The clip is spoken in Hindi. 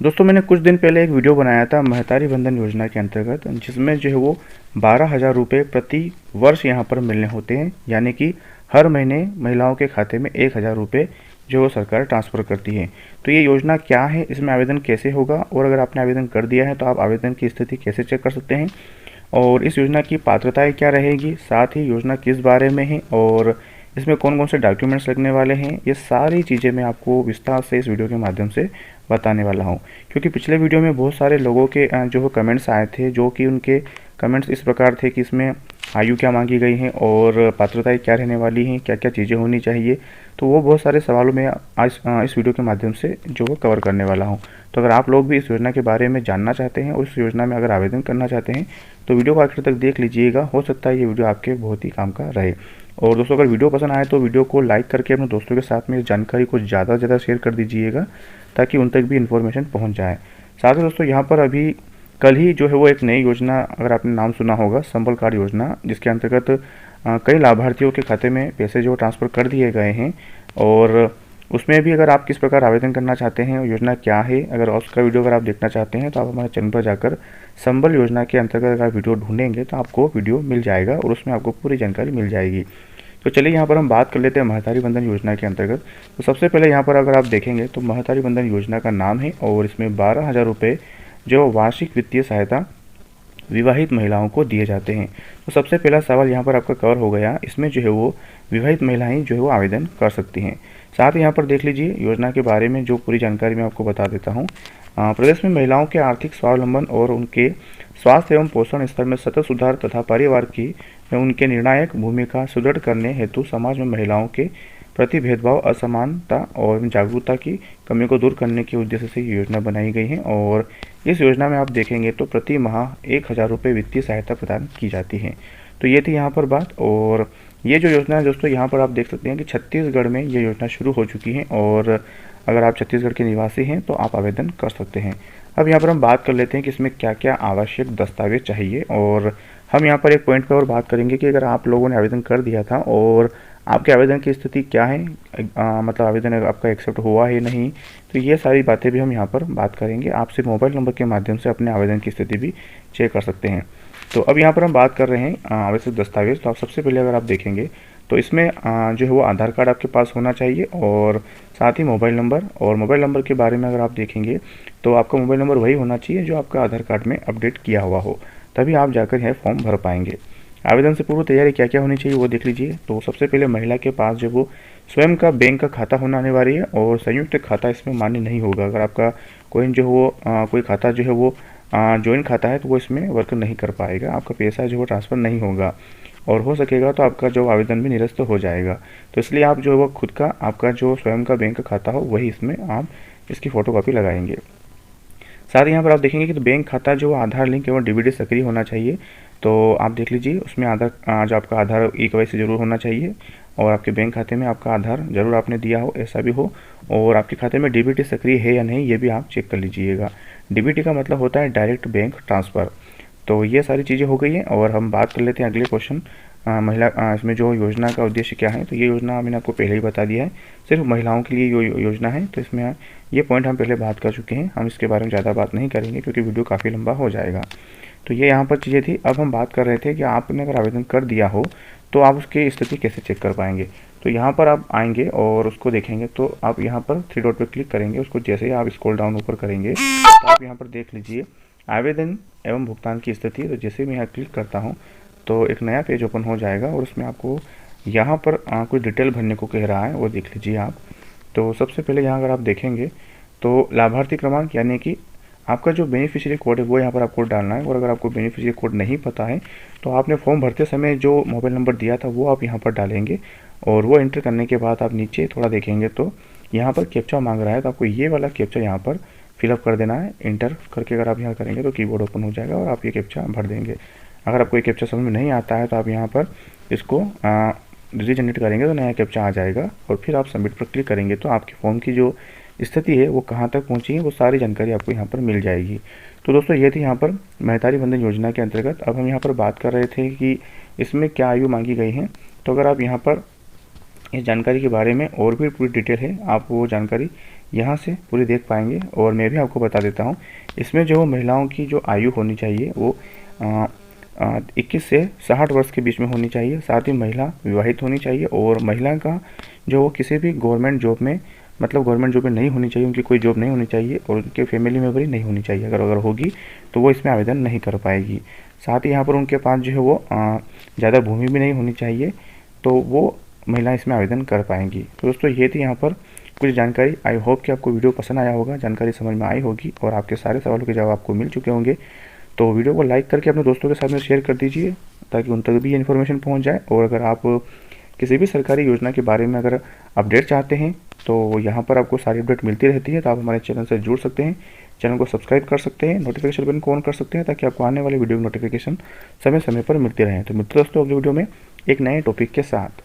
दोस्तों मैंने कुछ दिन पहले एक वीडियो बनाया था महतारी बंधन योजना के अंतर्गत, जिसमें जो है वो 12,000 रुपये प्रति वर्ष यहाँ पर मिलने होते हैं। यानी कि हर महीने महिलाओं के खाते में 1,000 रुपये जो वो सरकार ट्रांसफ़र करती है। तो ये योजना क्या है, इसमें आवेदन कैसे होगा, और अगर आपने आवेदन कर दिया है तो आप आवेदन की स्थिति कैसे चेक कर सकते हैं, और इस योजना की पात्रताएं क्या रहेगी, साथ ही योजना किस बारे में है और इसमें कौन कौन से डॉक्यूमेंट्स लगने वाले हैं, ये सारी चीज़ें मैं आपको विस्तार से इस वीडियो के माध्यम से बताने वाला हूँ। क्योंकि पिछले वीडियो में बहुत सारे लोगों के जो कमेंट्स आए थे, जो कि उनके कमेंट्स इस प्रकार थे कि इसमें आयु क्या मांगी गई है और पात्रताएं क्या रहने वाली हैं, क्या क्या चीज़ें होनी चाहिए। तो वो बहुत सारे सवालों में आज इस वीडियो के माध्यम से जो वो कवर करने वाला हूँ। तो अगर आप लोग भी इस योजना के बारे में जानना चाहते हैं और इस योजना में अगर आवेदन करना चाहते हैं तो वीडियो को आखिर तक देख लीजिएगा। हो सकता है ये वीडियो आपके बहुत ही काम का रहे। और दोस्तों, अगर वीडियो पसंद आए तो वीडियो को लाइक करके अपने दोस्तों के साथ में इस जानकारी को ज़्यादा से ज़्यादा शेयर कर दीजिएगा, ताकि उन तक भी इन्फॉर्मेशन पहुंच जाए। साथ ही दोस्तों, यहाँ पर अभी कल ही जो है वो एक नई योजना, अगर आपने नाम सुना होगा, संबल कार्ड योजना, जिसके अंतर्गत कई लाभार्थियों के खाते में पैसे जो ट्रांसफ़र कर दिए गए हैं। और उसमें भी अगर आप किस प्रकार आवेदन करना चाहते हैं, योजना क्या है, अगर उसका वीडियो अगर आप देखना चाहते हैं तो आप हमारे चैनल पर जाकर संबल योजना के अंतर्गत अगर वीडियो ढूंढेंगे तो आपको वीडियो मिल जाएगा और उसमें आपको पूरी जानकारी मिल जाएगी। तो चलिए यहाँ पर हम बात कर लेते हैं महतारी बंधन योजना के अंतर्गत। तो सबसे पहले यहाँ पर अगर आप देखेंगे तो महतारी बंधन योजना का नाम है और इसमें 12,000 रुपये जो वार्षिक वित्तीय सहायता विवाहित महिलाओं को दिए जाते हैं। तो सबसे पहला सवाल यहाँ पर आपका कवर हो गया। इसमें जो है वो विवाहित महिलाएं जो है वो आवेदन कर सकती हैं। साथ ही यहाँ पर देख लीजिए योजना के बारे में जो पूरी जानकारी मैं आपको बता देता हूँ। प्रदेश में महिलाओं के आर्थिक स्वावलंबन और उनके स्वास्थ्य एवं पोषण स्तर में सतत सुधार तथा परिवार की में उनके निर्णायक भूमिका सुदृढ़ करने हेतु समाज में महिलाओं के प्रति भेदभाव, असमानता और जागरूकता की कमी को दूर करने के उद्देश्य से ये योजना बनाई गई है। और इस योजना में आप देखेंगे तो प्रति माह 1,000 रुपये वित्तीय सहायता प्रदान की जाती है। तो ये थी यहाँ पर बात। और ये जो योजना है दोस्तों, यहाँ पर आप देख सकते हैं कि छत्तीसगढ़ में ये योजना शुरू हो चुकी है और अगर आप छत्तीसगढ़ के निवासी हैं तो आप आवेदन कर सकते हैं। अब यहाँ पर हम बात कर लेते हैं कि इसमें क्या क्या आवश्यक दस्तावेज चाहिए। और हम यहाँ पर एक पॉइंट पर और बात करेंगे कि अगर आप लोगों ने आवेदन कर दिया था और आपके आवेदन की स्थिति क्या है, मतलब आवेदन आपका एक्सेप्ट हुआ है नहीं, तो ये सारी बातें भी हम यहाँ पर बात करेंगे। आप सिर्फ मोबाइल नंबर के माध्यम से अपने आवेदन की स्थिति भी चेक कर सकते हैं। तो अब यहाँ पर हम बात कर रहे हैं आवश्यक दस्तावेज। तो आप सबसे पहले अगर आप देखेंगे तो इसमें जो है वो आधार कार्ड आपके पास होना चाहिए और साथ ही मोबाइल नंबर। और मोबाइल नंबर के बारे में अगर आप देखेंगे तो आपका मोबाइल नंबर वही होना चाहिए जो आपका आधार कार्ड में अपडेट किया हुआ हो, तभी आप जाकर यह फॉर्म भर पाएंगे। आवेदन से पूर्व तैयारी क्या क्या होनी चाहिए वो देख लीजिए। तो सबसे पहले महिला के पास जो वो स्वयं का बैंक का खाता होना अनिवार्य है और संयुक्त खाता इसमें मान्य नहीं होगा। अगर आपका कोई जो वो कोई खाता जो है वो जॉइंट खाता है तो वो इसमें वर्क नहीं कर पाएगा, आपका पैसा जो वो ट्रांसफ़र नहीं होगा और हो सकेगा तो आपका जो आवेदन भी निरस्त हो जाएगा। तो इसलिए आप जो है वो खुद का आपका जो स्वयं का बैंक का खाता हो वही इसमें आप इसकी फ़ोटोकॉपी लगाएंगे। साथ ही यहाँ पर आप देखेंगे कि तो बैंक खाता जो आधार लिंक एवं डीबीटी सक्रिय होना चाहिए। तो आप देख लीजिए उसमें आधार जो आपका आधार ई-केवाईसी जरूर होना चाहिए और आपके बैंक खाते में आपका आधार जरूर आपने दिया हो, ऐसा भी हो। और आपके खाते में डीबीटी सक्रिय है या नहीं ये भी आप चेक कर लीजिएगा। डीबीटी का मतलब होता है डायरेक्ट बैंक ट्रांसफ़र। तो ये सारी चीज़ें हो गई हैं और हम बात कर लेते हैं अगले क्वेश्चन, महिला इसमें जो योजना का उद्देश्य क्या है। तो ये योजना मैंने आपको पहले ही बता दिया है, सिर्फ महिलाओं के लिए योजना है। तो इसमें ये पॉइंट हम पहले बात कर चुके हैं, हम इसके बारे में ज़्यादा बात नहीं करेंगे क्योंकि वीडियो काफ़ी लंबा हो जाएगा। तो ये यहाँ पर चीज़ें थी। अब हम बात कर रहे थे कि आपने अगर आवेदन कर दिया हो तो आप उसकी स्थिति कैसे चेक कर पाएंगे। तो यहाँ पर आप आएंगे और उसको देखेंगे तो आप यहाँ पर 3 डॉट पर क्लिक करेंगे। उसको जैसे ही आप स्क्रॉल डाउन ऊपर करेंगे तो आप यहाँ पर देख लीजिए आवेदन एवं भुगतान की स्थिति। तो जैसे मैं यहाँ क्लिक करता हूँ तो एक नया पेज ओपन हो जाएगा और उसमें आपको यहाँ पर कुछ डिटेल भरने को कह रहा है, वो देख लीजिए आप। तो सबसे पहले यहाँ अगर आप देखेंगे तो लाभार्थी क्रमांक यानी कि आपका जो बेनिफिशियरी कोड है वो यहाँ पर आपको डालना है। और अगर आपको बेनिफिशियरी कोड नहीं पता है तो आपने फॉर्म भरते समय जो मोबाइल नंबर दिया था वो आप यहाँ पर डालेंगे और वो एंटर करने के बाद आप नीचे थोड़ा देखेंगे तो यहाँ पर कैप्चा मांग रहा है। तो आपको ये वाला कैप्चा यहाँ पर फिलअप कर देना है। एंटर करके अगर आप यहाँ करेंगे तो कीबोर्ड ओपन हो जाएगा और आप ये कैप्चा भर देंगे। अगर आपको ये कैप्चा समझ में नहीं आता है तो आप यहाँ पर इसको रीजनरेट करेंगे तो नया कैप्चा आ जाएगा और फिर आप सबमिट पर क्लिक करेंगे तो आपके फॉर्म की जो स्थिति है वो कहाँ तक पहुँची है वो सारी जानकारी आपको यहाँ पर मिल जाएगी। तो दोस्तों ये थी यहाँ पर महतारी बंधन योजना के अंतर्गत। अब हम यहाँ पर बात कर रहे थे कि इसमें क्या आयु मांगी गई है। तो अगर आप यहाँ पर इस जानकारी के बारे में और भी पूरी डिटेल है, आप वो जानकारी यहाँ से पूरी देख पाएंगे। और मैं भी आपको बता देता हूँ, इसमें जो महिलाओं की जो आयु होनी चाहिए वो 21 से 60 वर्ष के बीच में होनी चाहिए। साथ ही महिला विवाहित होनी चाहिए और महिला का जो वो किसी भी गवर्नमेंट जॉब में, मतलब गवर्नमेंट जॉब में नहीं होनी चाहिए, उनकी कोई जॉब नहीं होनी चाहिए और उनके फैमिली मेम्बर ही नहीं होनी चाहिए। अगर होगी तो वो इसमें आवेदन नहीं कर पाएगी। साथ ही यहाँ पर उनके पास जो है वो ज़्यादा भूमि भी नहीं होनी चाहिए, तो वो महिलाएं इसमें आवेदन कर पाएंगी। तो दोस्तों ये थी यहाँ पर कुछ जानकारी। आई होप कि आपको वीडियो पसंद आया होगा, जानकारी समझ में आई होगी और आपके सारे सवालों के जवाब आपको मिल चुके होंगे। तो वीडियो को लाइक करके अपने दोस्तों के साथ में शेयर कर दीजिए ताकि उन तक भी ये इन्फॉर्मेशन पहुंच जाए। और अगर आप किसी भी सरकारी योजना के बारे में अगर अपडेट चाहते हैं तो यहाँ पर आपको सारी अपडेट मिलती रहती है, तो आप हमारे चैनल से जुड़ सकते हैं, चैनल को सब्सक्राइब कर सकते हैं, नोटिफिकेशन बटन को ऑन कर सकते हैं ताकि आपको आने वाले वीडियो की नोटिफिकेशन समय समय पर मिलती रहें। तो मिलते दोस्तों अगले वीडियो में एक नए टॉपिक के साथ।